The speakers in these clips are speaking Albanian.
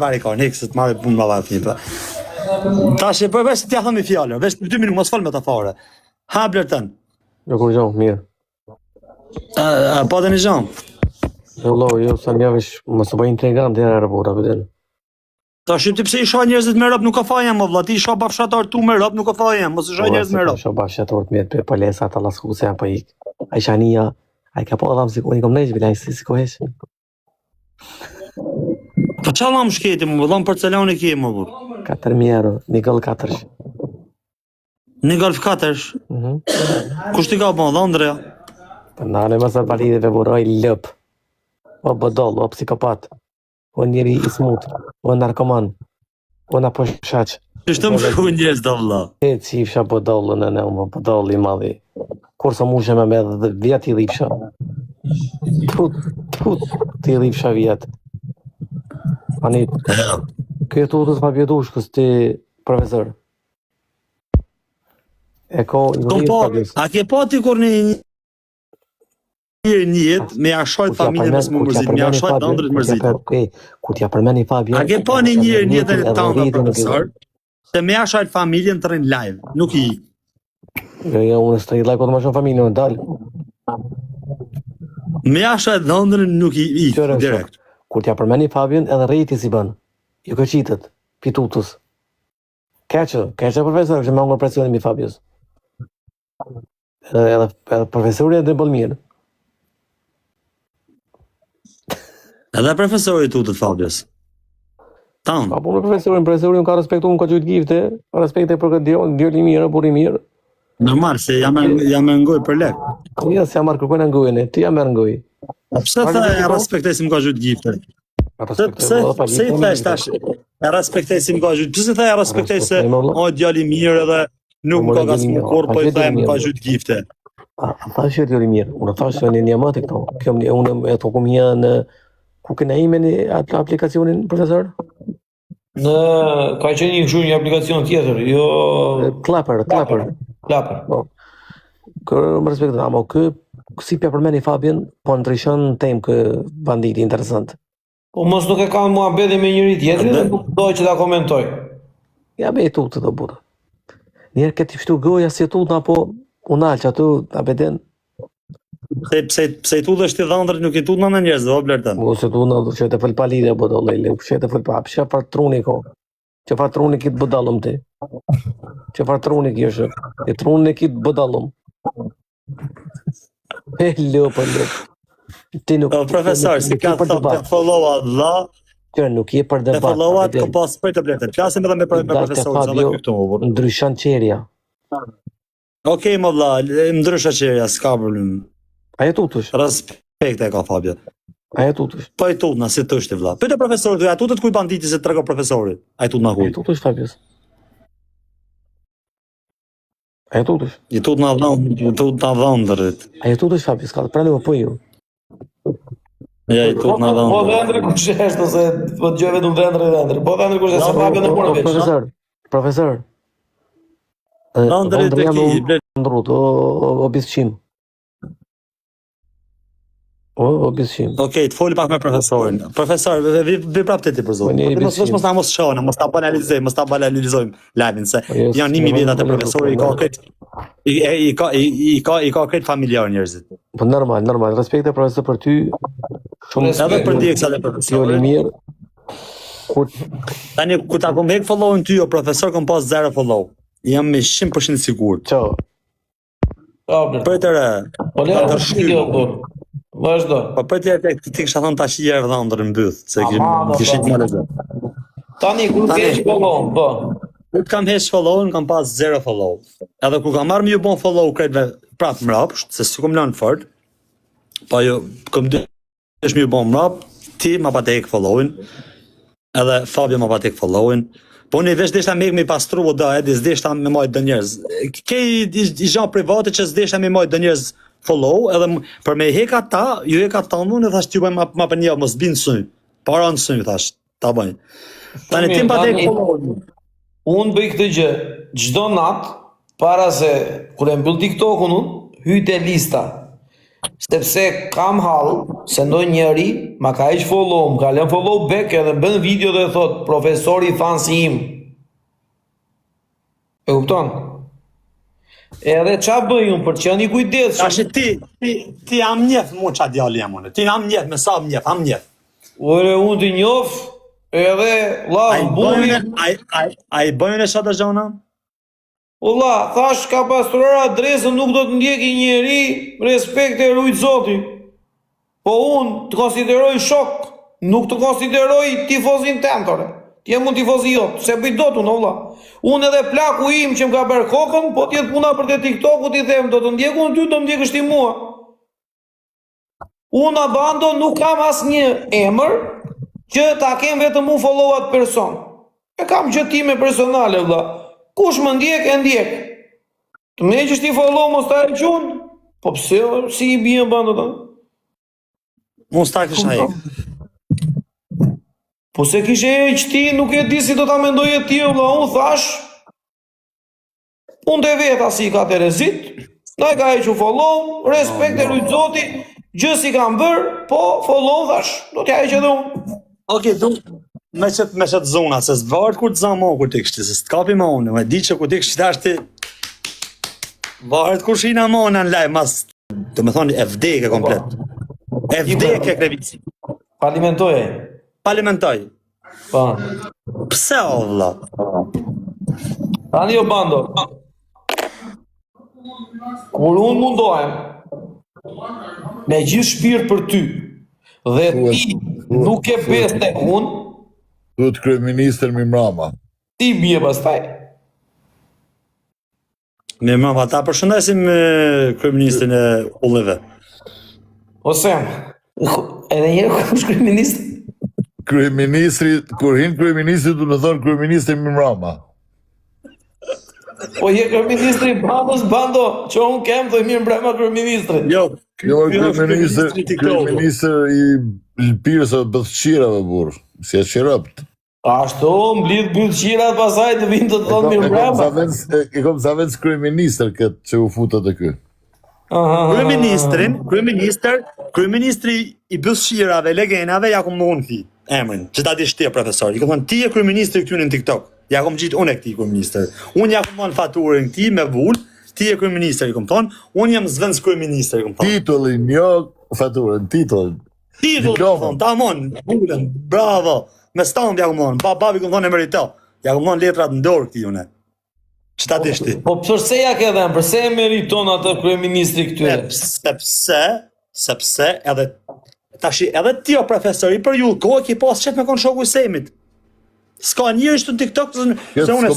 vari ka, nek se të marrë punë më vatë një. Tash e përveç t'ja thëmi fjallër, veç 2 minutë, mos fal me ta fare. Ha Blertan. Jo kur gjon, mirë. Po dhe një gjon. Jo sa njavish, mos u bëj intrigant deri në aeroport apo del. Tash ti pse i shoh njerëzit me rob nuk ka fajë më vëlla, ti i shoh bafshatar tu me rob nuk ka fajë, mos i shoh njerëz me rob. Shoh bafshatar të mirë për palesa të llaskuse apo ik. Ai shania, ai ka po dham sikur i kom nejë bilaj si kohesh. Po çalla më shketi më vëlla porcelane ke më vëll. 4.000 euro, një gol 4. Një golf 4. Kush ti ka bën Andrea? Po ndale mos sa palidhe ve buroj lop. O bodoll, o psikopat. O njeri i smut, o narkoman. O na poshaq. Ç'është më shku njerëz do vëlla. E çifsha bodollën e më bodoll i madhi. Kurse mushe me 10 vjet i dhipsha. Put, ti dhipsha vjet. Ani, këtu të pa bjedushkës ti profesor. E ko, a ke pati kur një jetë me ashojt familje mësë më mërzit, me ashojt të ndrit mërzit. Ku t'ja përmeni Fabio... A ke pa një jetën e tonë dhe profesor, se me ashojt familjen të rinë live, nuk i... Jo, unë së të i lajko të ma shumë familje, në dalë. Me ashojt dhe ndrit nuk i direkt. Kur t'ja përmeni Fabion edhe rejti si bën, ju këqitët, pitutës. Keqë profesor, që me angër presionin mi Fabios. Edhe profesori e dhe bëllë mirë. Edhe profesori tutët Fabios. Tanë. Pa punë profesorin ka respektu më ka gjujtë gifte, respekte për këtë djoli mirë, buri mirë. Normal, se jam e ngoj për lek. Ja, se jam marrë kërkojnë ngojnë, ti jam e ngoj. Pse tha e respektesim ka gjujtë gifte? Pse i thash tash e respektesim ka gjujtë? Pse tha e respektese o djali mirë edhe nuk më ka gasmu kur, po i thajmë ka gjujtë gifte? A thash e djali mirë, unë thash e një njëmati këto. Unë e të kumë një në... Ku këna ime në aplikacionin, profesor? Ka qenë një këshu një aplikacion tjetër, jo... Klapper. Kërë më respektën, ama kë si pja përmeni Fabian, po ndryshon temë kë banditi interesant. Po mos nuk e kanë mua bedi me njëri tjetëri dhe nuk doj që ta komentoj. Ja me e tu të buda. Njerë këti fështu goja si e tu të apo unalë që atu abeden. Pse i tu dhe shti dhëndrët nuk i tu në njerëz, o Blertan? O se tu në që e të fëll palide, buda, lejle, që e të fëll pa, që farë truni ko. Që farë truni kitë budalëm ti. Që farë truni kjo shë. E truni kitë budalëm. E lëpë. Profesor, si ka të followa dha, që nuk je për debat. Të followat ka pas për të Blertan. Flasim edhe me profesor. Ndryshan qerja. Okej, më vla, ndrysha qerja, s'ka problem. Aje tutësh. Respekt e ka Fabio. Aje tutësh. Po e tutna, si të është vla. Pëjtë profesorit, a tutët kuj banditi se të trego profesorit? Aje tutna kuj? Aje tutësh, Fabios. Aje tutësh. I tutna dhëndërit. Aje tutësh, Fabios, ka të prani më po ju. Ja, i tutna dhëndërit. Po dhëndëri kush eshte, se po të gjoj vetëm dhëndëri. Po dhëndëri kush eshte, se Fabio në përë veç. Profesor. Dhëndërit e ki, Ndrut, o bisqim. O bisqim. Okej, të foli pak me profesorin. Profesor, vi prap të ti për zonë. Mos ta mos shohë, mos ta banalizojmë live-in, se janë 1000 vjetat e profesori, i ka këtë familjar njerëzit. Po normal, respekte profesor për ty. Edhe për ndjeksat e profesorit. Mirë. Tani, ku ta kom hek follow-in ty, o profesor, kom pas 0 follow. Jam me 100% sigur. Qo? Për të re. Po le, vazhdo. Po për të re, ti kësha thonë tash i e vëdhandër në bëth, se kishit më lezë. Tani, kur të hesh follow-in, po. Kur të kam hesh follow-in, kam pas 0 follow. Edhe kur kam marrë më ju bon follow krejtve prapë mrapsht, se si kom lanë fort, po jo, kom desh më ju bon mrap, ti ma pa te hek follow-in, edhe Fabio ma pa te hek follow-in, po unë i vesh deshta me pastru o da, edhe s'deshta me majtë dë njerëz. Kej i gjanë private që s'deshta me majtë dë njerëz follow, edhe për me heka ta, ju heka ta në unë, thash t'ju bëjmë ma për një, mos binë sënë. Para në sënë, thash, ta bëjnë. Tani tim pa te follow. Unë bëj këtë gjë, gjdo natë, para se, kur e mbyll TikTok-un unë, hyte lista. Sepse kam hall se ndonjë njeri ma ka heq follow, më ka lënë follow back edhe bën video dhe thot profesori fansi im. E kupton? Edhe qa bëj unë për që janë i kujdes. Tash ti jam njef mu qa djali jam unë. Ti jam njef, me sa am njef. Ore unë t'i njof, edhe la buni. A i bëjnë e shatë gjona? Olla, thash ka pastruar adresën, nuk do të ndjeki njeri, respekt e rujt zoti. Po unë të konsideroj shok, nuk të konsideroj tifozin tem, tore. Ti jam unë tifozi jot, se bëj dot unë, olla. Unë edhe plaku im që më ka bërë kokën, po tjetë puna për të TikTok-u t'i them, do të ndjeku në ty, do ndjekësht ti mua. Unë Abando nuk kam as një emër që ta kem vetëm mu follow-at person. E kam gjëtime personale, vlla. Kush më ndjek, e ndjek. Të me që ti follow mos ta e qunë, po pse, si i bie Abando ta? Mos ta kisha hek. Po se kishe e që ti nuk e di si do ta mendoj e ti, vlla, unë thash, unë të veta si ka Terezit, na i ka e që follow, respekt e rujt zoti, gjë si kam bërë, po follow thash, do t'ja e që dhe unë. Oke, du, me qëtë zona, se s'vartë kur të zanë mo kur t'i kështi, se s'kapi ma unë, me di që kur t'i kështi ashti, vartë kur shina mo në laj, mas, të me thoni, e vdek e komplet. E vdek e krevici. Palimentoje. Palimentoj. Pa. Pse o vlla? Tani jo Bando. Kur unë mundohem me gjithë shpirt për ty dhe ti nuk e bes tek unë, Duhet kryeministër Mimrama. ti bie pastaj. Me më ta përshëndesim kryeministrin e Ullëve. Ose, edhe njerë kush kryeminist? Kryeministri, kur hin kryeministri, du të thonë kryeministri Mimrama. Po je kryeministri Bandos, Bando, që unë kem dhe mirë mbrema kryeministri. Jo, Jo, kryeministër i pirës o bëthqirave, burë. Si e qërëpt. Ashtu, mblidh bëthqirat pasaj të vinë të thonë mirë mbrema. E kom sa vend kryeministër këtë që u futët e kë. kryeministri i bëthshirave, legenave, ja kom unë thi, emrin, që ta di shtia profesor. I kom thonë, ti e kryeministri këtyre në TikTok. Ja kom gjitë unë e këti kryeministër. Unë ja kom thonë faturën këti me vull, ti e kryeministër, i kom thonë, unë jam zvendës kryeministër, i kom thonë. Titullin, jo faturën, titullin. Titullin, ta mon, vullën, bravo, me stamp ja kom thonë, babi kom thonë e merita, ja kom thonë letrat në dorë këti une. Që ta di shti. Po përse ja ke dhenë, përse e meriton atë kryeministri këtyre? Sepse edhe tashi edhe ti o profesori për ju kohë ki pas qëtë me konë shoku i Semit. S'ka njërë ishtë në TikTok se une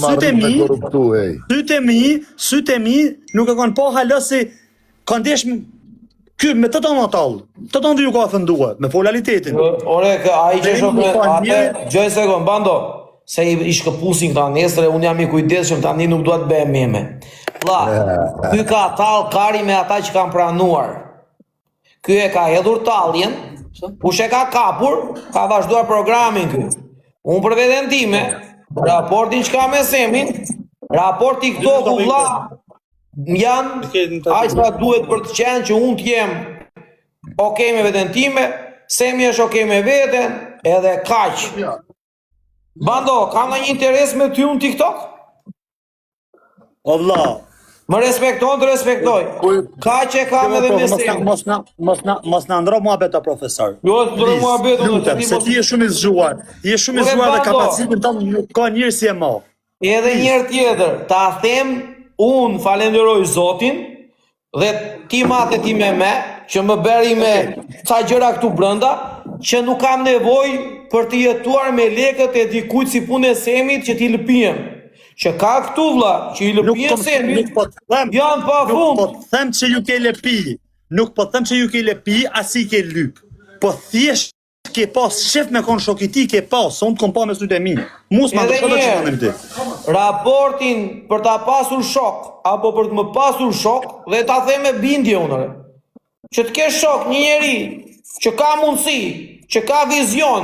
sytë e mi nuk e konë po halë si kanë desh ky me të tonë atallë. Të tonë dhe ju ka fëndua me polaritetin. Ore, a i që shokë atë, gjoj sekund, Bando, se i shkëpusin këta nesër e unë jam i kujdesshëm tani nuk duhet bëhe meme. Vlla, ky ka tallë kari me ata që kanë pranuar. Ky e ka hedhur talljen, kush e ka kapur, ka vazhduar programin ky. Unë për veten time, raportin që ka me Semin, raport TikTok-u vlla, janë aq sa duhet për të qenë që unë t'jem okej me veten time, Semi është okej me veten, edhe kaq. Bando, kam në një interes me ty unë TikTok? O vlla, më respekton të respektoj. Ka që kam edhe me Semi. Mos na ndro mua beto profesor. Jo, të ndro mua beto. Lutem, se ti je shumë i zgjuar. Je shumë i zgjuar dhe kapacitin tonë nuk ka njërë si e mo. Edhe njërë tjetër, ta them, unë falenderoj Zotin, dhe ti mate ti me, që më beri me ca gjëra këtu brënda, që nuk kam nevoj për të jetuar me lekët e dikujt si punë e Semit që t'i lëpijem. Që ka këtu vlla, që i lëpijem Semit, janë pa fund. Nuk po të them që ju ke lepi, nuk po të them që ju ke lepi, asi ke lyp. Po thjesht ke pas shef me kon shokiti, ke pas, unë të kom pa me sytë e mi. Mus ma të shkëtë që të në ti. Raportin për ta pasur shok, apo për të më pasur shok, dhe ta them me bindje unëre. Që të ke shok një njeri, që ka mundësi, që ka vizion,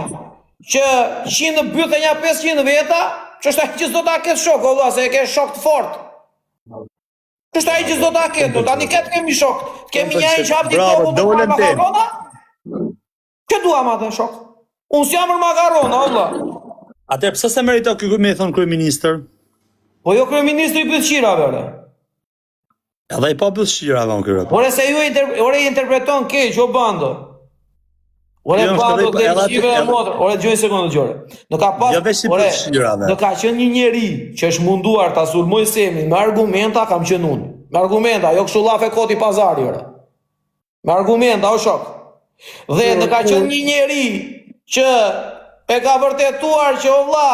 që 100 bytë e një 500 veta, që është ai që s'do ta ketë shok, o vlla, se e ke shok të fort. Që është ai që s'do ta ketë, tani ketë kemi shok, kemi një që hapti tokun për marrë makarona, Që duam atë, shok? Unë s'jam për makarona, valla. Atëherë pse se merita ky me thon kryeministër? Po jo kryeministri i Pyllshira, vëre. Edhe i pa Pyllshira von ky rap. Ore se ju interpreton keq, o bando. Ore Jo, bando edhe- dhe shive e motër. Ore gjoj një sekondë gjore. Në ka pas, Jo veç i ore, Pyllshira, ve. në ka qenë një njeri që është munduar ta sulmoj Semin me argumenta, kam qenë unë. Me argumenta, jo kështu llafe koti pazari, ore. Me argumenta, o shok. Dhe në ka qenë një njeri që e ka vërtetuar që o vlla,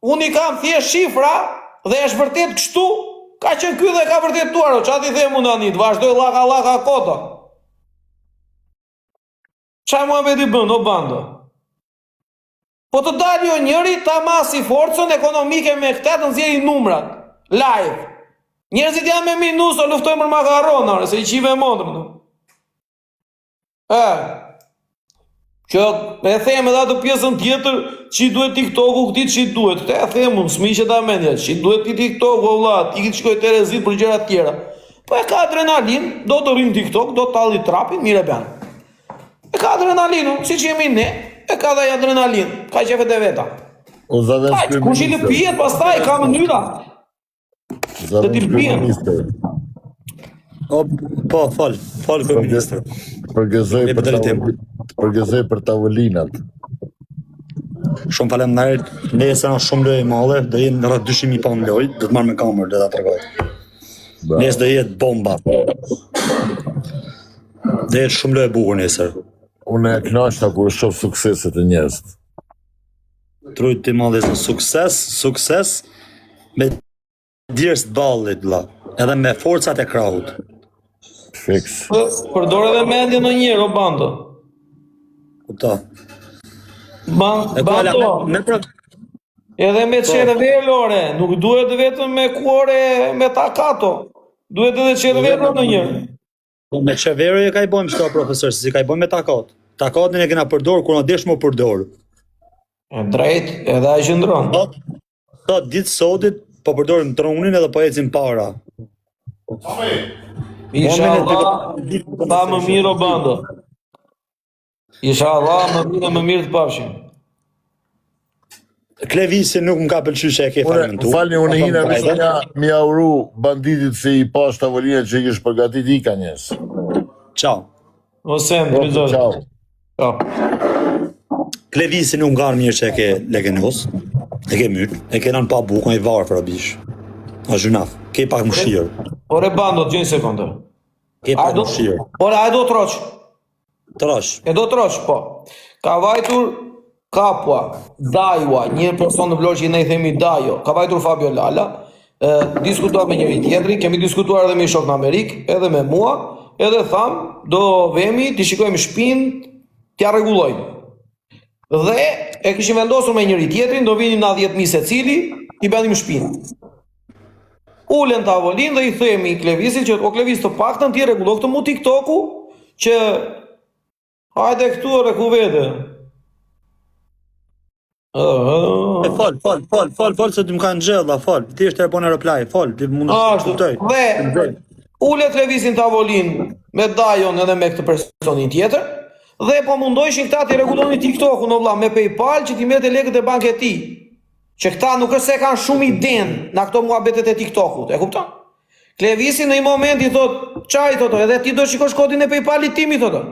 unë i kam thjesht shifra dhe është vërtet kështu, ka qenë ky dhe ka vërtetuar, o çati them unë anit, vazhdoj llaka kota. Qa mua me t'i bënd, o bando? Po të dalë jo njëri ta masi forcën ekonomike me këta të nxjerrin numrat. Live. Njerëzit janë me minus o luftojnë për makarona, se i qive mondrëm. Që e them edhe atë pjesën tjetër, që duhet TikToku këti që duhet. Këtë e them unë, s'mi që ta mendja, që duhet ti TikToku, o vlla, ti këtë shkoj Terezit për gjërat tjera. Po e ka adrenalin, do të rrim TikTok, do të talli trapin, mire ben. E ka adrenalinu, si që jemi ne, e ka dhe adrenalin, ka qefet e veta. O zavesh Kush i lëpijet, pastaj, ka mënyra. Të t'i bien. O, po, fal kryeministër. Përgëzoj E për drejtim. përgëzoj për tavolinat. Shumë faleminderit. Nesër është shumë lojë e madhe, do jenë rreth 200.000 pound lojë, do të marr me kamerë, do ta tregoj. Nesër do jetë bomba. Do jetë shumë lojë e bukur nesër. Unë e kënaqta kur shoh sukseset e njerëzit. Trujt të madhe në sukses me dirës të ballit, vlla, edhe me forcat e krahut. Fiks. Përdor edhe mendje në njërë, o bando. Kupta. Bando, edhe me cervello, ore, nuk duhet vetëm me kuore, me takato. Duhet edhe cervello në njërë. Me çeverë e ka i bojmë shto profesor, si ka i bojmë me takat. Takatin e kena përdor kur na desh më përdor. E drejt, edhe a gjëndron. Sot ditë sotit po përdorim trunin edhe po ecim para. Inshallah, ta më mirë o bando. Inshallah, më mirë të pafshim. Klevisi nuk më ka pëlqyer që e ke fragmentuar. Falni, unë hina mi auru banditit se i pash tavolinat që i kish përgatit i ka njës. Ciao. Ose më prizor. Ciao. Ciao. Klevisi nuk ngar mirë që e ke legenos. E ke myt, e ke nën pa bukën, i varë fra bish. A zhunaf, ke pak mëshirë. Ore bando, gjë një sekundë. Ke pak mëshirë. Ore, a e do troq? Trosh. E do troq, po. Ka vajtur Kapua, Dajua, një person në vlorë që ne i themi Dajo, ka vajtur Fabio Lala, diskutuar me njëri tjetri, kemi diskutuar edhe me shok në Amerikë, edhe me mua, edhe tham, do vemi, t'i shikojmë shpinë, t'ja rregullojmë. Dhe e kishim vendosur me njëri tjetrin, do vinin na 10.000 secili, i bënim shpinë. Ulen tavolin dhe i themi Klevisit që o Klevis të paktën ti rregullo këtë mu TikToku që hajde këtu ore ku vete. Fal, se ti më kanë gjella, fal. Ti është e bon reply, fal, ti mund të kuptoj. Dhe ulet Klevisin tavolin me Dajon edhe me këtë personin tjetër dhe po mundojshin këta ti rregullonin TikTokun o vlla me PayPal që ti merrte lekët e bankës e tij. Që këta nuk është se kanë shumë iden në këto muhabetet e TikTokut, e kupton? Klevisi në një moment i thot, çaj thotë, edhe ti do shikosh kodin e PayPalit tim i thotë.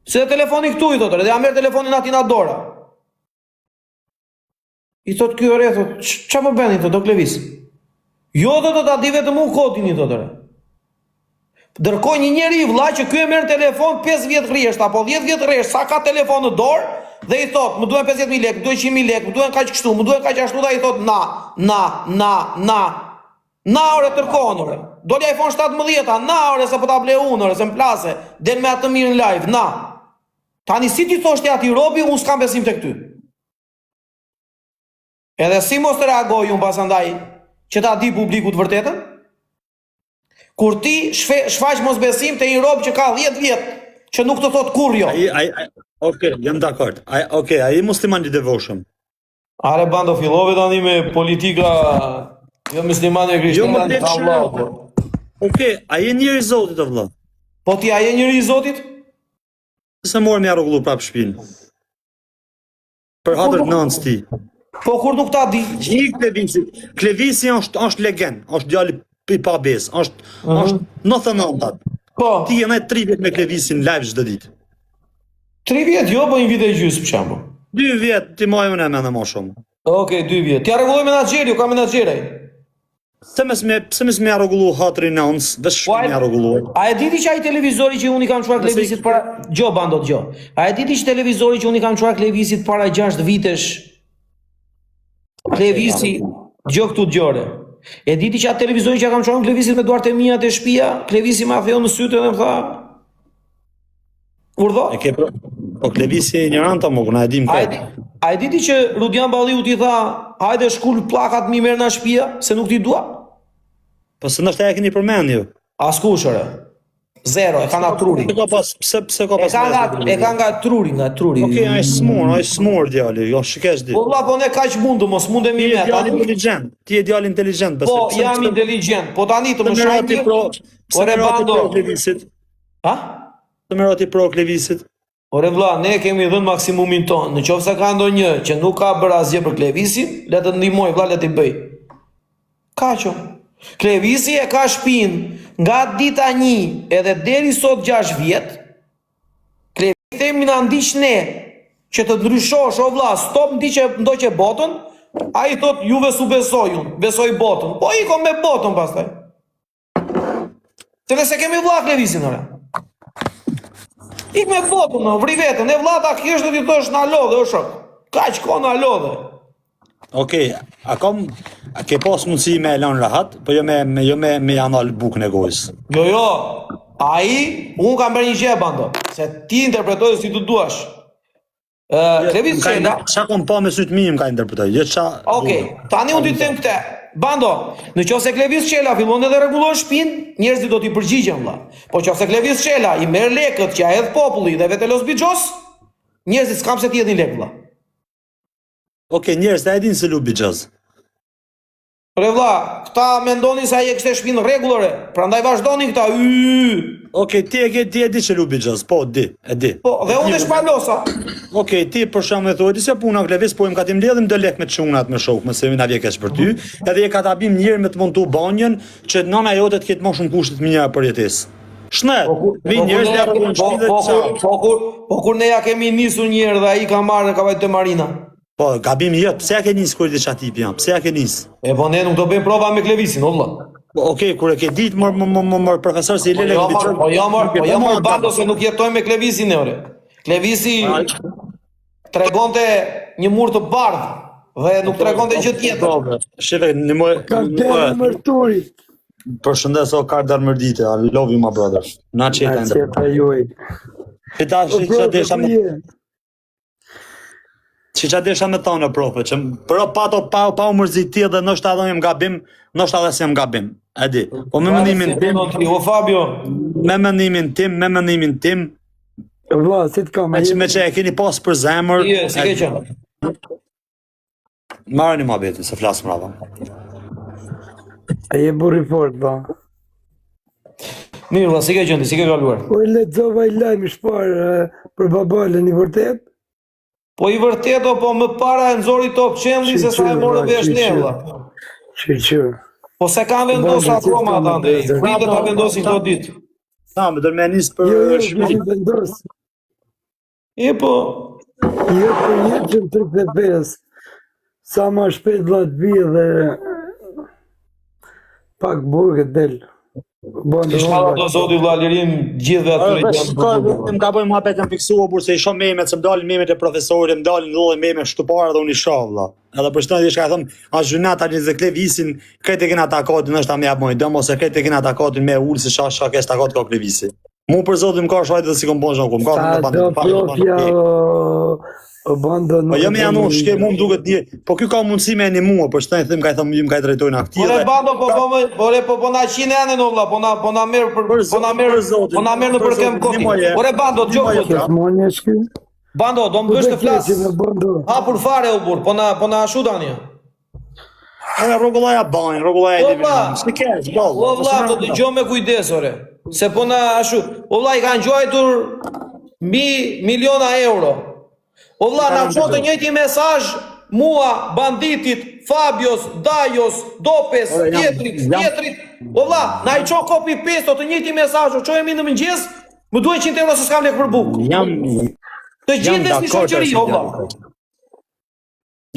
Se telefoni këtu i thotë, edhe ja merr telefonin aty në dorë. I thot ky ore thot, ç'a po bën i thot, do Klevis. Jo do ta di vetëm u kodin i thotë. Dërkoj një njeri vlla që ky e merr telefon 5 vjet rresht apo 10 vjet rresht, sa ka telefon në dorë dhe i thot, më duhen 50.000 lekë, më duhen 100.000 lekë, më duhen kaq kështu, më duhen kaq ashtu, dhe i thot na ore tërkon ore. Doli iPhone 17, na ore se po ta ble unë ore, se më plase, del me atë mirë në live, na. Tani si ti thoshti ati robi, unë s'kam besim të këty. Edhe si mos të reagoj unë pasandaj që ta di publiku të vërtetën? Kur ti shfaq mos besim të një rob që ka 10 vjet, që nuk të thot kur jo. Okej, jam dakord. Okej, ai musliman i devotshëm. Are bando fillove tani me politika jo muslimane e krishterë Allahu. Okej, ai e njëri Zotit o vëlla. Po ti a je njëri i Zotit? Se morë me rrugullu prapë shpinë. Për hatër nënës ti. Po kur nuk ta di. I Klevisi. Klevisi është legend, është djali i pa besë, është 99. Po, Ti jene 3 vjet me Klevisin live çdo ditë. 3 vjet jo, po një vit e gjysmë për shembull. 2 vjet ti më unë më më shumë. Okej, 2 vjet. Ti rregulloj menaxheri, ka menaxherej. Pse mes me rregullu hatri nënës, veç me rregullu. A e diti që ai televizori që unë i kam çuar Klevisit para Gjo bando Gjo. A e diti që televizori që unë i kam çuar Klevisit para 6 vitesh Klevisi Gjo këtu Gjore. E diti që atë televizori që kam çuar Klevisit me duart e mia te shtëpia, Klevisi ma theu në sytë dhe më tha Urdhë? E ke po Klevisi e ignoranta më, na e dim këtë. A e diti që Rudian Balliu ti tha, hajde shkull plakat mi merr na shtëpia, se nuk ti dua? Po se ndoshta e keni përmend ju. Askush ore. Zero, e ka nga truri. Pse ka pas? E ka nga truri. Okej, ai smur djali, jo shikesh di. Po vlla, po ne kaq mundu, mos mundemi Ti je me djali ata. inteligjent. Ti je djali inteligjent, Po, jam inteligjent. Po tani të më shajti. Ore bando. Klevisit. Ha? Të merati pro Klevisit. Ore vlla, ne kemi dhënë maksimumin ton. Në qoftë se ka ndonjë që nuk ka bërë asgjë për Klevisin, le të ndihmoj, vlla, le të bëj. Kaqo. Klevisi e ka shpinë nga dita 1 edhe deri sot 6 vjet. Klevisi themi na ndiq ne që të ndryshosh, o vlla, stop ndoqe botën. Ai thot juve su besoj unë, besoj botën. Po iko me botën pastaj. Se nëse kemi vlla Klevisin ora. Ik me botën, no, vri vetën, e vlla ta kish do t'i thosh na lodhe o shok. Kaq ko na lodhe. Okej, a ke pas mundësi me e lënë rahat, po jo me anal bukën e gojës. Jo, unë kam bërë një gjë bando, se ti interpretoj si të duash. Klevisi Çela. Qa kom pa me sytë mi më ka interpretoj, jo qa... Okej, tani unë t'i them këtë. Bando, në qoftë se Klevisi Çela fillon edhe rregullon shtëpinë, njerëzit do t'i përgjigjen vlla. Po qoftë se Klevisi Çela i merr lekët që ja hedh populli dhe vetë Los Bixhos, njerëzit s'kam se t'i hedhin lek vlla. Okej, njerëz ta e din se lupi jazz. Re vlla, këta mendonin se ai e kishte shtëpinë rregullore, prandaj vazhdonin këta. Okej, ti e di që lupi jazz, po e di. Po, dhe unë e shpalosa. Okej, ti për shkak e thotë se puna Klevis po im ka tim mbledhim do lek me çunat me shok, më se na vjen keq për ty, edhe e ka tabim njëherë me të montu banjën që nëna jote të ketë më shumë kushte të mira për jetesë. Shnet, mi njerëz dhe arrogën Po kur ne ja kemi nisur një herë dhe ai ka marrë ka vajtë te Marina. Po, gabimi jot, pse ja ke nis kur diçka tip jam? Pse ja ke nis? E po ne nuk do bëjmë prova me Klevisin, o vlla. Okej, kur e ke ditë mor profesor si Lele Biçor. Po jo mor bando se nuk jetoj me Klevisin ore. Klevisi tregonte një mur të bardhë dhe nuk tregonte gjë tjetër. Shefe, në më mërturit. përshëndes o Kardar Mërdite, I love you my brother. Na çeta ndër. Qeta juaj. Që desha me thonë profe, që për pa u mërzit ti dhe nështë adho jem gabim, nështë adhe se jem gabim, e di. Po me mendimin tim, O Fabio, me mendimin tim, Vlla, si të kam. me që e keni pas për zemër, si ke qenë? marrni ma beti, se flasë mrava. E je burri fort, ba. Mirë, vlla, si ke qenë, si ke kaluar? Po e lexova i lajm shpar për babalën i vërtet. Po i vërtet po më para e nxori top qendri se sa e morë vesh ne vlla. Që. Po se kanë vendosur akoma ata ndaj. Fritë ta vendosin këto ditë. Sa, me dërme njës për Jo, vendos. E po, Jo, për jetën 35. Sa ma shpejt vlla të vi dhe pak burget del. inshallah do zoti vlla lirin gjithëve atyre që Më ka bëjë muhabet në fiksuar burse i shoh memet, se më dalin memet e profesorit, më dalin lloj meme shtuparë dhe unë i shoh valla. Edhe për shkak të diçka thon, a gjunata në Klevisin, këtë e kena takotin është më jap më dëm ose këtë e kena takotin me ul se shaka ke takot ka Klevisi. Mu për zotin më ka shajtë dhe si kom bon zhon, ka në bandë. Po jo me janu, shke mu më duket një, po kjo ka mundësi me një mua, për shtaj them ka i thëmë, ju më ka i drejtojnë aktive. Ore bando po na qine anë no vlla, po na merr në përkem kopi. Ore bando dëgjoj. Bando, do më bësh të flas. Hapur fare u burr, po na ashu tani. Rrogullaja bajnë, rrogullaja e divinë. S'ke keq, O vlla, do dëgjoj me kujdes ore. Se po na ashu. O vlla i kanë gjuajtur miliona euro. O vlla, na çon të njëjti mesazh mua, banditit, Fabios, Dajos, Dopes, tjetrit. O vlla, na I çon copy paste të njëjti mesazh, çojemi në mëngjes, më duhen 100 euro se s'kam lek për bukë. Të gjithës një shoqëri, o vlla.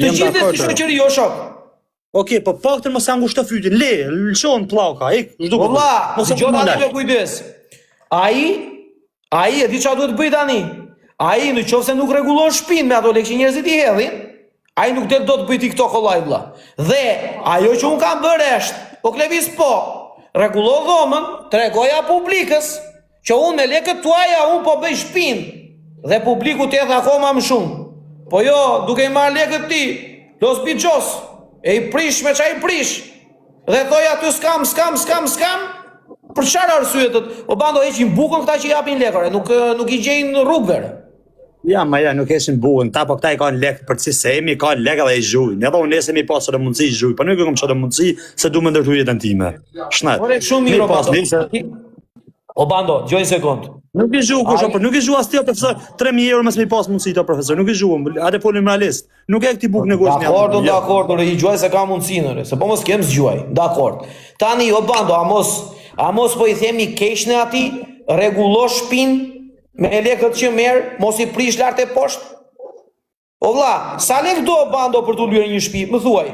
Të gjithës një shoqëri, o shok. Okej, po paktën mos angushto fytin. Lëshon pllauka, ik, çdo O vlla, dëgjoni aty me kujdes. Ai e di çfarë duhet bëj tani. Ai në qoftë se nuk rregullon shtëpinë me ato lekë që njerëzit I hedhin, ai nuk del dot bëj TikTok live vlla. Dhe ajo që un kam bërë është, po Klevis po, rregullo dhomën, tregoja publikës që un me lekët tuaja un po bëj shtëpinë dhe publiku të hedh akoma më shumë. Po jo, duke I marrë lekët ti, los bixhos, e I prish me çaj prish. Dhe thoj aty skam. Për çfarë arsye o bando heqin bukën këta që japin lekore, nuk I gjejnë rrugëve. Ja, nuk eshin bukën, ta po këta I kanë lek për sistemi, kanë lek edhe I zhujnë. Edhe unë nesër mi pas edhe mundësi I zhujnë, po nuk kam çfarë mundësi se du më ndërtu jetën time. Shnet. Ore shumë mirë o bando, gjoj sekond. Nuk I zhuj kush, por nuk I zhuj as ti profesor, 3000 euro mos mi pas mundësi ta profesor, nuk I zhuj. A të folim realist. Nuk e këti bukë negoc një. Dakord, ore I gjuaj se ka mundësinë, se po mos kem zgjuaj. Dakord. Tani o bando, a mos po I themi keq në ati, rregullo shtëpinë me lekët që merr, mos I prish lart e poshtë. O vlla, sa lek do bando për t'u lyer një shtëpi, më thuaj.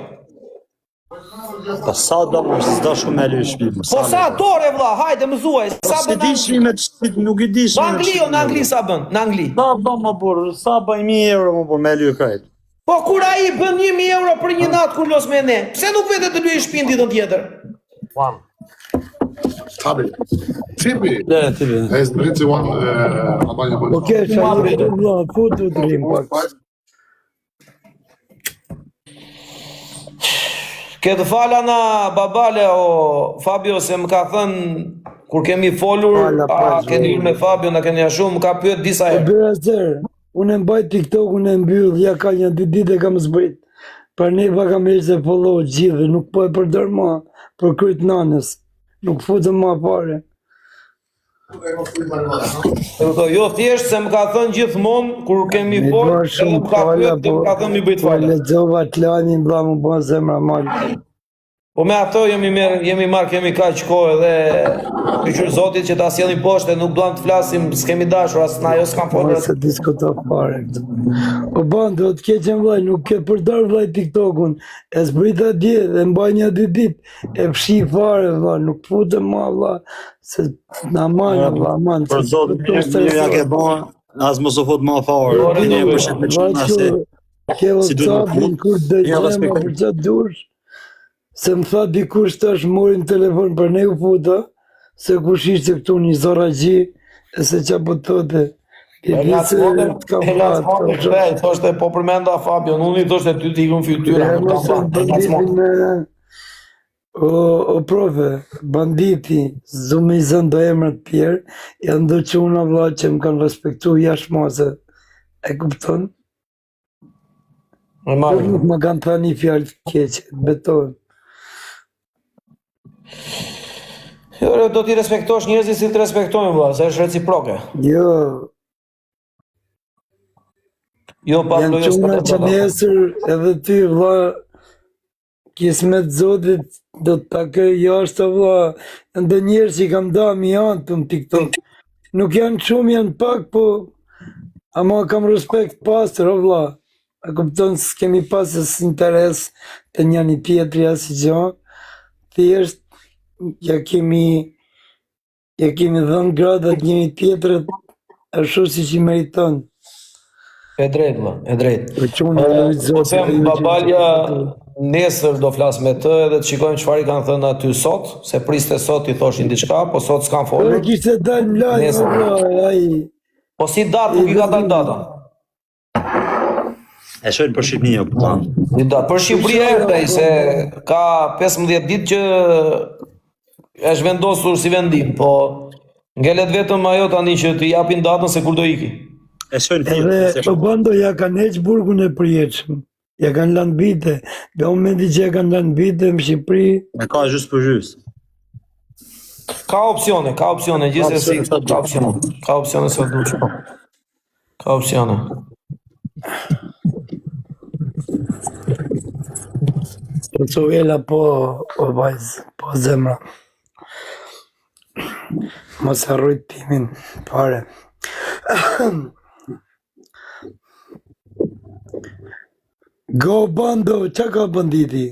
Po sa do më s'do shumë me lyer shtëpi. Po sa dore vlla, hajde më thuaj, sa bën. Nuk I di shumë. Në Angli sa bën, në Angli. Sa bën më burr, sa bën 1000 euro më burr me lyer krejt. Po kur ai bën 1000 euro për një natë kur los me ne, pse nuk vetë të lyej shtëpinë ditën tjetër? Tabii. Tipi. Ja, tipi. Ez drejtë Albania po. Okej, çfarë do të bëj? Ku do të rrim pak? Këtë fala na babale o Fabio se më ka thënë kur kemi folur, keni me Fabio na keni ashtu, më ka pyet disa herë. Bëra zër, unë mbaj TikTok, unë mbyll, ja ka një ditë kam zbrit. Për ne kam mirë se follow gjithë, nuk po e përdor më për kryt nanës. Nuk futëm më pare. Jo, thjesht se më ka thënë gjithmonë kur kemi folur, më ka pyet, më ka thënë mi bëjt fala. Lexova Tlani, mbra më bën zemra mal. Po me ato kemi kaq kohë edhe pyqër Zotit që ta sjellin poshtë, nuk duam të flasim, s'kemi dashur, as na jo s'kam folur. Se diskuto fare. O bando, të keqen vllai, nuk e përdor vllai TikTokun. E zbrita dje dhe mbaj një ditë, e fshi fare vllai, nuk futem më vllai, se na marr vllai, Për Zotin, ja ke bën, as mos u fut më fare. Ne për shkak të çfarë Kjo WhatsAppin kur dëgjoj për çfarë dush? Se më tha dikush tash morin telefon për ne u futa, se kush ishte këtu një zoragji, e se qa po të thote. Thoshte po përmenda Fabio, unë I thoshte ty t'i ikun fytyra. O profe, banditi, zume I zënë do emrat tjerë, janë do quna vlla që më kanë respektu jashtë mase. E kupton? Nuk më kanë thënë një fjalë keqe, beton. Jo, do t'i respektosh njerëzit si të respektojnë vlla, se është reciproke. Jo. Jo, Pablo, janë quna që nesër edhe ty vlla, kismet Zotit do të takoj jashtë vlla, ndë njerëz që kam da mi janë të në TikTok. Nuk janë shumë, janë pak, po ama kam respekt pasër, o vlla. A kupton se kemi pasës interes të njëni tjetri asë gjë, thjesht ja kemi dhënë gradat njëni tjetrit ashtu si që meriton. E drejt, ma, e drejt. Po them babalja nesër do flas me të edhe të shikojmë çfarë I kanë thënë aty sot, se priste sot I thoshin diçka, po sot s'kan folur. Po kishte dalë live ai. Po si datë nuk I ka dalë data. E shojnë për Shqipëni, o këtan. Për Shqipëri erdhej, se ka 15 ditë që është vendosur si vendim, po ngelet vetëm ajo tani që t'i japin datën se kur do iki. E shojnë edhe po bando ja kanë heq burgun e përjetshëm. Ja kanë lanë bite. Nga momenti që ja kanë lanë bite në Shqipëri. Me ka gjys për gjys. Ka opsione, gjithsesi ka opsione se duhet. Ka opsione. Portugala po, o vajzë, po zemra. Mos harrojt pimin, pare. Go bando, qa ka banditi?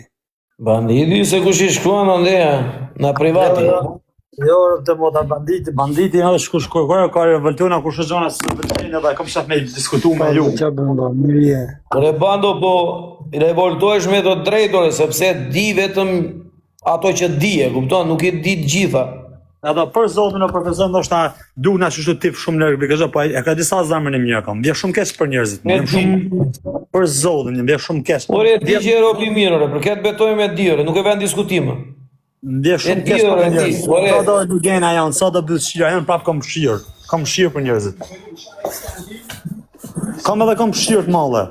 Banditi se kush i shkruan andeja, na privati. Jo, të mota banditi është kush kërkore, ka revoltuna kush është gjona së vëllëtin edhe kom shaf me diskutu me ju. Qa bënda, mirje. Ore bando, po i revoltohesh me të drejtore, sepse di vetëm ato që di, e kupton, nuk i di të gjitha. Edhe për zotin e profesor ndoshta duhet na shështu tip shumë nerv bikazho, po e ka disa zemrën e mirë kam. Vjen shumë keq për njerëzit. Vjen shumë për zotin, vjen shumë keq. Ore di që e robi mirë, ore, për këtë betojmë me di, ore, nuk e vën diskutim. Vjen shumë keq për njerëzit. Sa do të gjena janë, sa do bëj shira janë prap kam shir. Kam shir për njerëzit. Kam edhe kam shir të madhe.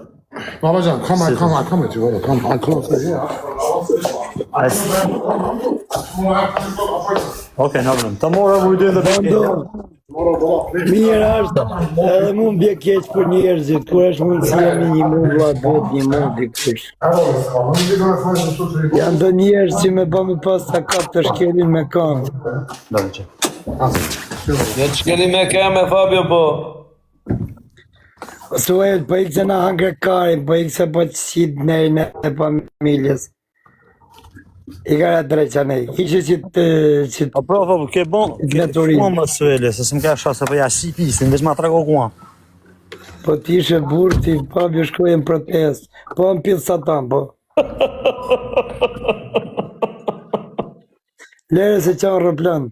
Babacan, come at you, brother. I'm closer here. Okay, no problem. Tomorrow we're doing the Mirë është, edhe mu më bje keq për njerëzit, kur është mundë si jemi një mund, vla bot, një mund, dikush. Janë do njerëz që me bëmë pas ta kap të shkelin me kam. Jo të shkeli me keme, Fabio, po. Suel, po ikse na hangre karin, po ikse po të qitë nejnë e familjes. I ka drejqa nej, ishe që Po profa, ke bon, mua më suele, se s'm ka shasa për ja si pisin, veç ma trego kuan. po t'ishe burë, ti Fabio shkojnë protest, po më pillë satan, po. Lere se qanë rëplan.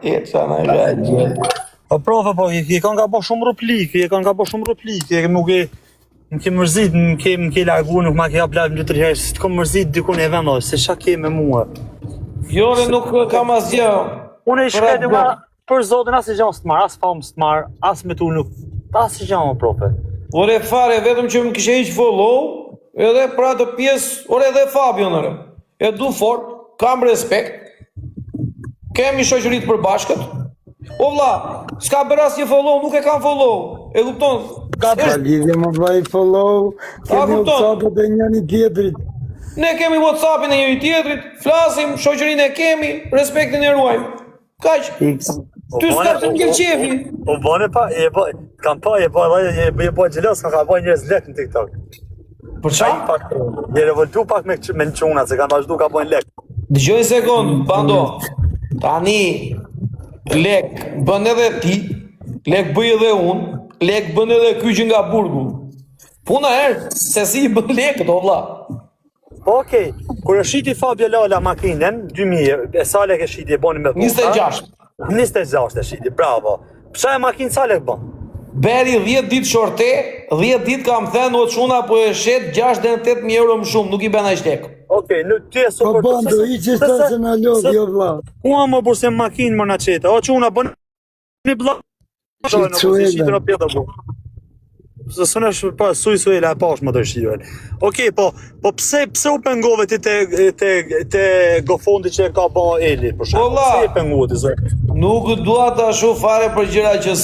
E qana e gajtë. Po profa, po, i kanë ka bo shumë ruplik, nuk e... Më ke mërzit, më ke largu, nuk ma ke hap lajmë një tërherë, se të kom mërzit dikun e vendoj, se qa ke me mua. Jore nuk kam asgjë. Unë i shkreti ma, për zotin, as i gjanë së të marë, as famë së të marë, as me tu nuk, as i gjanë, profe. Ore fare, vetëm që më kishe iq follow, edhe pra të pjesë, ore edhe Fabio nëre. E du fort, kam respekt, kemi shoqërit përbashkët. O vlla, s'ka bërë asnjë follow, nuk e kam follow. E kupton? Ka lidhje më vaj follow, kemi WhatsApp-ët e njëni tjetrit. Ne kemi WhatsApp-in e njëri tjetrit, flasim, shoqërinë e kemi, respektin e ruajmë. Kaq. Ty s'ka të ngel qefi. Po bane pa, kam pa, e po gjelos, ka pa njerëz lek në TikTok. Për qa? Je revoltu pak me në quna, se kanë vazhdu ka pojnë lek. Dëgjoj sekund, bando. Tani, lek bën edhe ti, lek bëj edhe unë, lek bën edhe ky që nga burgu. Puna herë, se si i bën lek o vlla. Po okej, kur e shiti Fabio Lala makinën, 2000, e sa lek e shiti e boni me 26. 26 e shiti, bravo. Psa e makinë sa lek bon? Beri 10 ditë shorte, 10 ditë kam thënë o çuna po e shet 68.000 euro më shumë, nuk i bën aq lek. Okej, në ty e Po super. bando, i që shta se në lodh, jo vla. Ua më burse makinë më në qeta, o quna bën një blok. Se së është pa suela e pash më të shqivel. Okej, po pse u pengove ti te gofondi që e ka ba Eli, për shembull? Pse e pengove ti zot? Nuk dua ta shoh fare për gjëra që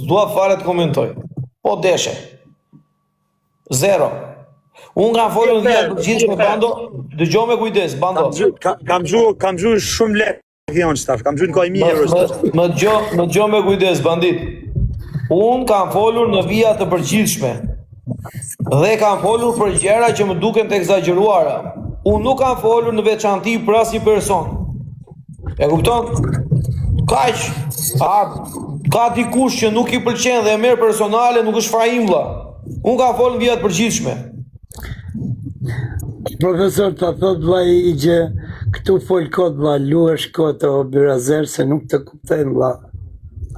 dua fare të komentoj. Po deshe. Zero. Unë kam folur në gjithë me bando, dëgjoj me kujdes, bando. Kam gjuar shumë lek janë çtash, kam gjuar në 1000 euro. Më dëgjoj me kujdes, bandit. Unë kam folur në vija të përgjithshme dhe kam folur për gjëra që më duken të egzageruara. Unë nuk kam folur në veçanti për asnjë person. E kupton? Kaq. Ka dikush që nuk i pëlqen dhe e merr personale, nuk është fare im vlla. Unë kam folur në vija të përgjithshme. Profesor, ta thot vla i që këtu fol kod vla, luesh kod o birazer se nuk të kuptojnë vla.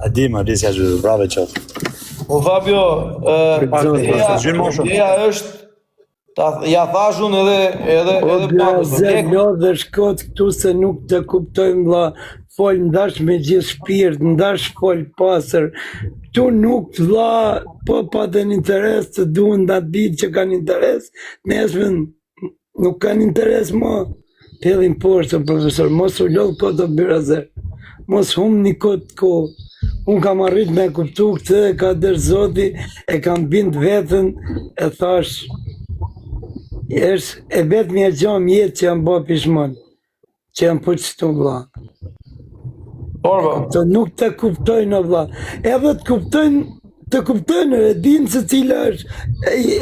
A di s'ja gjithë, brave qëtë. O Fabio, ideja është, ja thashun edhe O birazer, lodhe shkot këtu se nuk të kuptojnë vla, fol ndash me gjithë shpirt, ndash fol pasër, tu nuk vla, po pa të në interes të duen da ditë që kanë interes, nesmen nuk kanë interes mo, pelin poshtë, profesor, mos u lodhë kod o birazer. mos hum një kohë. Unë kam arrit me kuptu këtë e ka dërë Zoti, e kam bind vetën, e thash, është e vetë një gjam jetë që jam bë pishmon, që jam përqëtu vla. Të nuk të kuptojnë vla, edhe të kuptojnë, e dinë se cila është,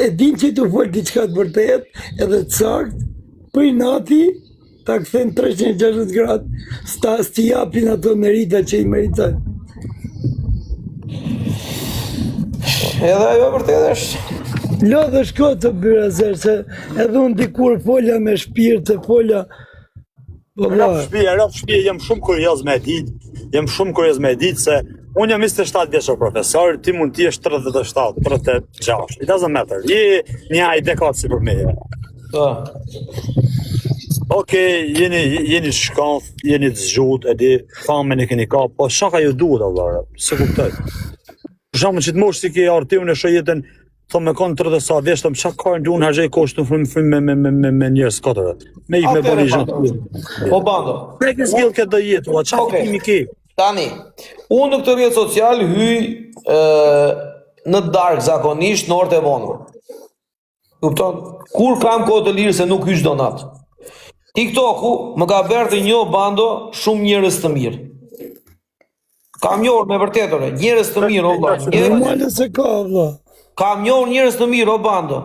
e dinë që të folë diçka të vërtet, edhe të sakt, për i nati, ta këthen 360 gradë, sti japin ato merita që i meritojnë. Edhe ajo vërtet është. Lodhë shko të Byrazer, se edhe unë dikur folja me shpirt, se folja... Rraf shpije, jem shumë kurioz me ditë, se unë jam 27 vjeçor profesor, ti mund t'i jesh 37, 36, it doesn't matter, një dekat si për me. Okej, jeni shkanth, jeni të zgjut, e di, famen e keni ka, po shaka ju duhet, Allah, se kuptoj. Për shumë që të mosh si ke artivën e shëjetën, thëmë me konë 30 sa vjeç, thëmë çka ka në unë hajgjej kosh të frim me njerës katërët. Me ik me bëri zhëtë. Po bando. Prek në zgjellë këtë dhe jetë, ua qa kimi ki? Tani, unë në këtë rjetë social hyj në dark zakonisht në orët e vonur. Kupton? Kur kam kohë të lirë se nuk hyj çdo natë. TikToku më ka bërë të njoh bando shumë njerëz të mirë. Kam njohur me vërtetore, njerëz të mirë, o vlla. Normale se ka, vlla. Kam njohur njerëz të mirë, o bando.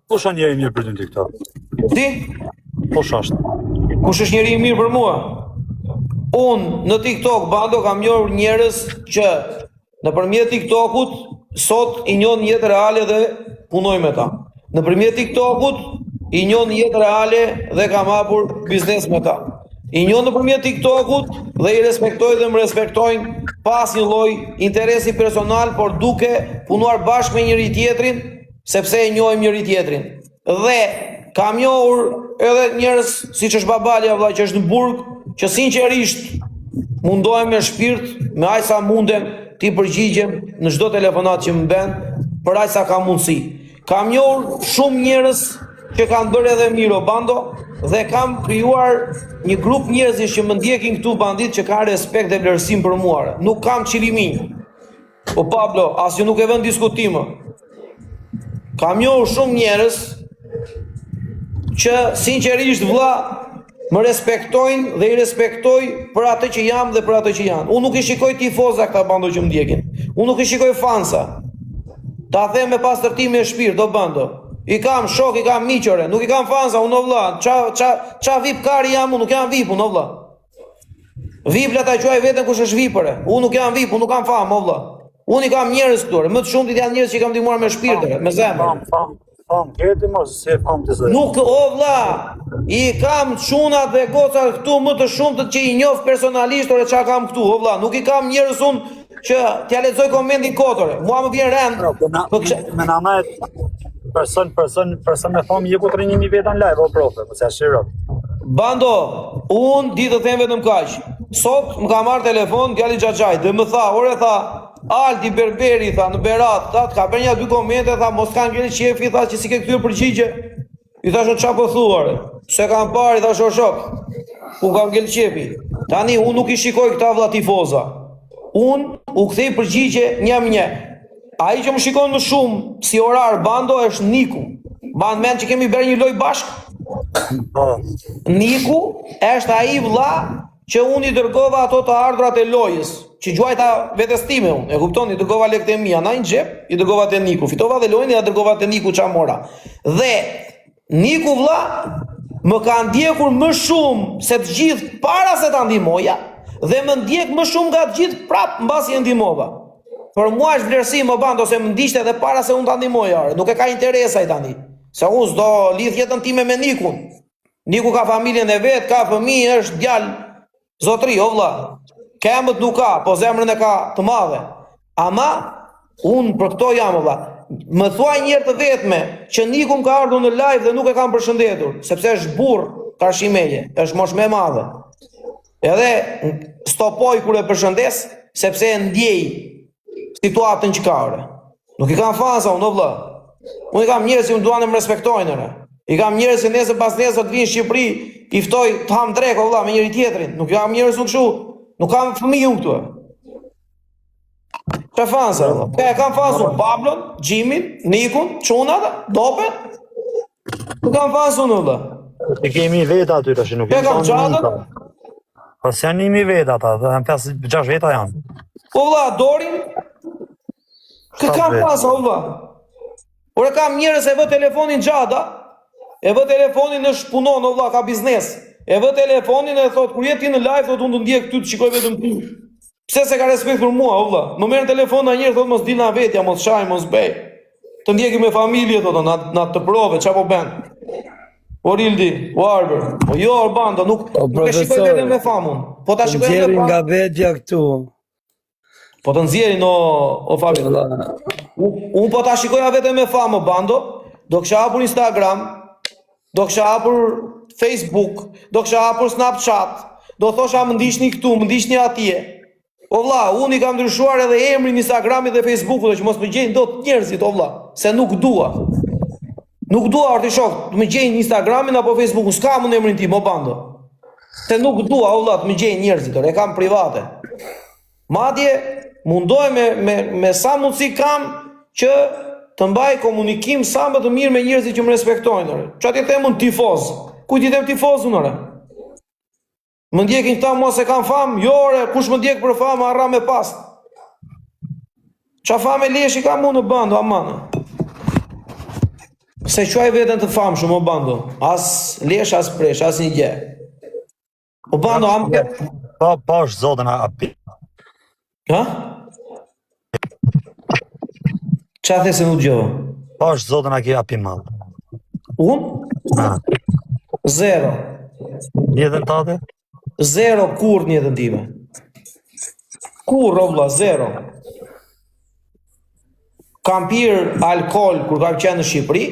Kush është njeri mirë për ty në TikTok? Ti? Kush është? Kush është njeri mirë për mua? Unë në TikTok, bando, kam njohur njerëz që nëpërmjet TikTokut sot i njoh në jetë reale dhe punoj me ta. Nëpërmjet TikTokut i njoh në jetë reale dhe kam hapur biznes me ta. I njoh nëpërmjet TikTokut dhe i respektoj dhe më respektojnë pas një lloj interesi personal, por duke punuar bashkë me njëri tjetrin, sepse e njohim njëri tjetrin. Dhe kam njohur edhe njerëz siç është Babalja, vëlla, që është në burg, që sinqerisht mundohem me shpirt, me aq sa mundem, ti përgjigjem në çdo telefonat që më bën, për aq sa kam mundësi. Kam njohur shumë njerëz që kanë bërë edhe mirë, o bando, dhe kam krijuar një grup njerëzish që më ndjekin këtu bandit që kanë respekt dhe vlerësim për mua. Nuk kam çilimin. O Pablo, asgjë nuk e vën diskutim. Kam njohur shumë njerëz që sinqerisht vëlla më respektojnë dhe i respektoj për atë që jam dhe për atë që janë. Unë nuk i shikoj tifoza këta bando që më ndjekin. Unë nuk i shikoj fansa. Ta them me pastërtimi e shpirt, do bando. I kam shok, i kam miqore, nuk i kam fansa, unë o vlla. Qa vip kari jam, unë nuk jam vip, unë o vlla. Vip la ta quaj veten kush është vipëre. Unë nuk jam vip, unë nuk kam fam, o vlla. Unë i kam njerëz këtu, më të shumtit janë njerëz që i kam ndihmuar me shpirtëre, me zemër. Fam, gjeti mos se fam të zë. Nuk, o vlla, i kam çunat dhe gocat këtu më të shumtët që i njoh personalisht, ore çka kam këtu, o vlla. Nuk i kam njerëz unë që t'ja lexoj komentin kotore. Mua më vjen rend. Me namet person me fam jepu 3.000 veta në live, o profe, po se ashirot. Bando, unë di të them vetëm kaq. Sot më ka marrë telefon djali Xhaxhaj dhe më tha, ore tha, Aldi Berberi tha në Berat, tha, ka bërë një 2 komente, tha, mos kanë ngel qefi, tha që si ke kthyer përgjigje. I thash çfarë po thuar? Se kam parë, i thash o shok. Unë kam ngel qefi. Tani unë nuk i shikoj këta vëlla tifoza. Unë u kthej përgjigje një. Ai që më shikon më shumë si orar bando është Niku. Ban mend që kemi bërë një lojë bashkë. Niku është ai vëlla që unë i dërgova ato të ardhurat e lojës, që gjuajta vetes time unë. E kupton, i dërgova lekët e mia në një xhep, i dërgova te Niku. Fitova dhe lojën, ja dërgova te Niku ç'a mora. Dhe Niku vëlla më ka ndjekur më shumë se të gjithë para se ta ndihmoja dhe më ndjek më shumë nga të gjithë prapë mbasi e ndihmova. Për mua është vlerësim o bando se më ndiqte edhe para se unë ta ndihmoja. Nuk e ka interes ai tani. Se unë s'do lidh jetën time me Nikun. Niku ka familjen e vet, ka fëmijë, është djalë zotri, o vlla. Këmbët nuk ka, po zemrën e ka të madhe. Ama unë për këto jam, o vlla. Më thuaj një herë të vetme që Niku më ka ardhur në live dhe nuk e kam përshëndetur, sepse është burr karshimeje, është moshë më e madhe. Edhe stopoj kur e përshëndes, sepse e ndjej situatën që ka ore. Nuk i kam fansa unë, o vlla. Unë i kam njerëz që më duan të më respektojnë ore. I kam njerëz që nesër pas nesër të vinë në Shqipëri, i ftoj të ham drek, o vlla, me njëri tjetrin. Nuk jam njerëz unë kështu Nuk kam fëmijë unë këtu. Qa fanë se, kam fanë unë Pablon, Gjimin, Nikun, Qunat, Dopen. Nuk kam fanë unë, dhe. E kemi veta aty tash, nuk kam Gjadën. Po se janë 1000 veta ata, dhe janë 5-6 veta janë. O vlla, Dorin, kam fanë o vlla. Por e kam njerëz e vë telefonin Gjada, e vë telefonin në shpunon, o vlla, ka biznes. E vë telefonin e thot, kur je ti në live, thot unë të ndjek ty të shikoj vetëm ty. Pse se ka respekt për mua, o vlla? Më merr telefon na njerë, thot mos dil na vetja, mos shaj, mos bëj. Të ndjeki me familje, thot, na të prove, çapo bën. O Rildi, o Arber, o jo Arbando, nuk e shikoj vetëm me famun. Po ta shikoj edhe nga vetja këtu. Po të nxjerrin o Fabi. Unë po ta shikoja vetëm me famë, Bando, do kisha hapur Instagram, do kisha hapur Facebook, do kisha hapur Snapchat, do thosha më ndiqni këtu, më ndiqni atje. O vlla, unë i kam ndryshuar edhe emrin Instagramit dhe Facebookut, që mos më gjejnë dot njerëzit, o vlla, se nuk dua. Nuk dua artishok, të më gjejnë Instagramin apo Facebookun, s'ka më në emrin tim, o Bando. Se nuk dua, o vlla, të më gjejnë njerëzit, e kam private. Madje mundohem me sa mundësi kam që të mbaj komunikim sa më të mirë me njerëzit që më respektojnë. Çfarë ti them unë tifoz? Ku ti them tifoz unë? Më ndjekin këta mua se kam famë? Jo, ore, kush më ndjek për famë arra me pas. Qa famë e leshi kam unë në Bando, amanë. Se quaj veten të famë shumë, o Bando. As lesh, as presh, as një gje. O Bando, Po është zotën api. Ha? Qa the se nuk gjovë? Po është zotën a ki api malë. Unë? Zero. Jetën tate? Zero kur një jetën time. Kur, robla, zero. Kam pirë alkohol kur kam qenë në Shqipëri,